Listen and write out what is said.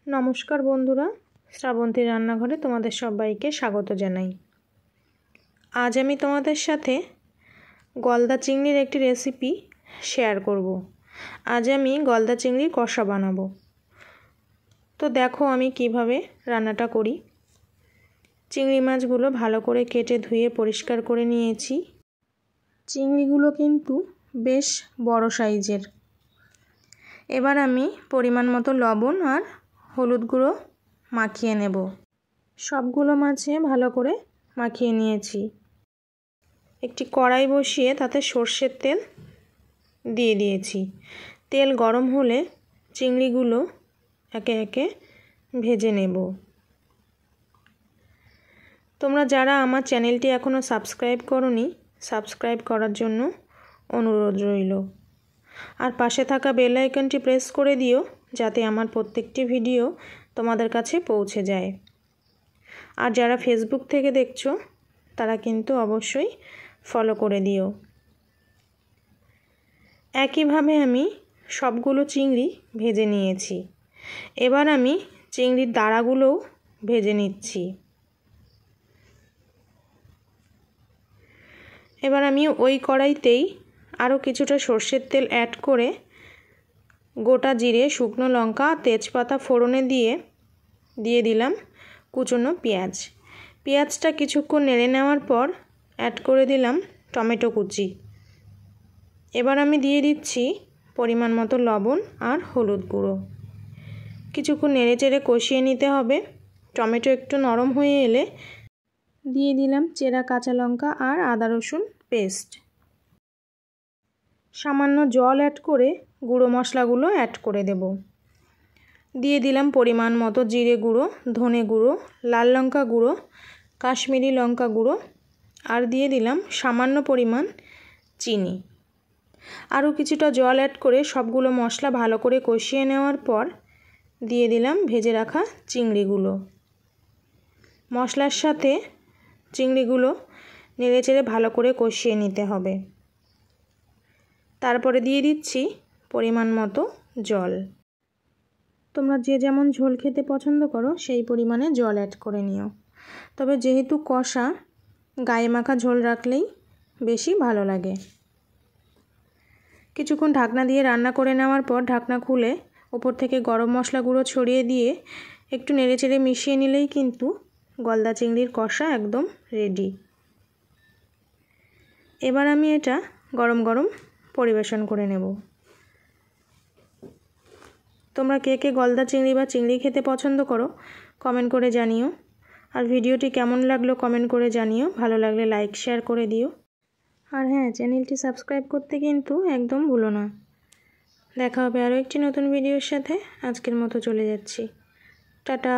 নমস্কার বন্ধুরা, শ্রাবন্তী রান্নাঘরে তোমাদের সবাইকে স্বাগত জানাই। আজ আমি তোমাদের সাথে গলদা চিংড়ির একটি রেসিপি শেয়ার করব। আজ আমি গলদা চিংড়ির কষা বানাবো। তো দেখো আমি কিভাবে রান্নাটা করি। চিংড়ি মাছগুলো ভালো করে কেটে ধুয়ে পরিষ্কার করে নিয়েছি। চিংড়িগুলো কিন্তু বেশ বড় সাইজের। এবার আমি পরিমাণ মতো লবণ আর হলুদ গুঁড়ো মাখিয়ে নেব। সবগুলো মাছে ভালো করে মাখিয়ে নিয়েছি। একটি কড়াই বসিয়ে তাতে সর্ষের তেল দিয়ে দিয়েছি। তেল গরম হলে চিংড়িগুলো একে একে ভেজে নেব। তোমরা যারা আমার চ্যানেলটি এখনও সাবস্ক্রাইব করোনি, সাবস্ক্রাইব করার জন্য অনুরোধ রইল। আর পাশে থাকা বেল আইকনটি প্রেস করে দিও, যাতে আমার প্রত্যেকটি ভিডিও তোমাদের কাছে পৌঁছে যায়। আর যারা ফেসবুক থেকে দেখছো তারা কিন্তু অবশ্যই ফলো করে দিও। একইভাবে আমি সবগুলো চিংড়ি ভেজে নিয়েছি। এবার আমি চিংড়ির দাঁড়াগুলোও ভেজে নিচ্ছি। এবার আমি ওই কড়াইতেই আরও কিছুটা সর্ষের তেল অ্যাড করে গোটা জিরে, শুকনো লঙ্কা, তেজপাতা ফোড়নে দিয়ে দিলাম কুচনো পেঁয়াজ। পেঁয়াজটা কিছুক্ষণ নেড়ে নেওয়ার পর অ্যাড করে দিলাম টমেটো কুচি। এবার আমি দিয়ে দিচ্ছি পরিমাণ মতো লবণ আর হলুদ গুঁড়ো। কিছুক্ষণ নেড়ে চেড়ে কষিয়ে নিতে হবে। টমেটো একটু নরম হয়ে এলে দিয়ে দিলাম চেরা কাঁচা লঙ্কা আর আদা রসুন পেস্ট। সামান্য জল অ্যাড করে গুঁড়ো মশলাগুলো অ্যাড করে দেব। দিয়ে দিলাম পরিমাণ মতো জিরে গুঁড়ো, ধনে গুঁড়ো, লাল লঙ্কা গুঁড়ো, কাশ্মীরি লঙ্কা গুঁড়ো আর দিয়ে দিলাম সামান্য পরিমাণ চিনি। আরও কিছুটা জল অ্যাড করে সবগুলো মশলা ভালো করে কষিয়ে নেওয়ার পর দিয়ে দিলাম ভেজে রাখা চিংড়িগুলো। মশলার সাথে চিংড়িগুলো নেড়েচেড়ে ভালো করে কষিয়ে নিতে হবে। তারপরে দিয়ে দিচ্ছি পরিমাণ মতো জল। তোমরা যে যেমন ঝোল খেতে পছন্দ করো সেই পরিমাণে জল অ্যাড করে নিও। তবে যেহেতু কষা, গায়ে মাখা ঝোল রাখলেই বেশি ভালো লাগে। কিছুক্ষণ ঢাকনা দিয়ে রান্না করে নেওয়ার পর ঢাকনা খুলে ওপর থেকে গরম মশলা গুঁড়ো ছড়িয়ে দিয়ে একটু নেড়েচেড়ে মিশিয়ে নিলেই কিন্তু গলদা চিংড়ির কষা একদম রেডি। এবার আমি এটা গরম গরম পরিবেশন করে নেব। তোমরা কে কে গলদা চিংড়ি বা চিংড়ি খেতে পছন্দ করো কমেন্ট করে জানিও। আর ভিডিওটি কেমন লাগলো কমেন্ট করে জানিও। ভালো লাগলে লাইক শেয়ার করে দিও। আর হ্যাঁ, চ্যানেলটি সাবস্ক্রাইব করতে কিন্তু একদম ভুলো না। দেখা হবে আরও একটি নতুন ভিডিওর সাথে। আজকের মতো চলে যাচ্ছি। টাটা।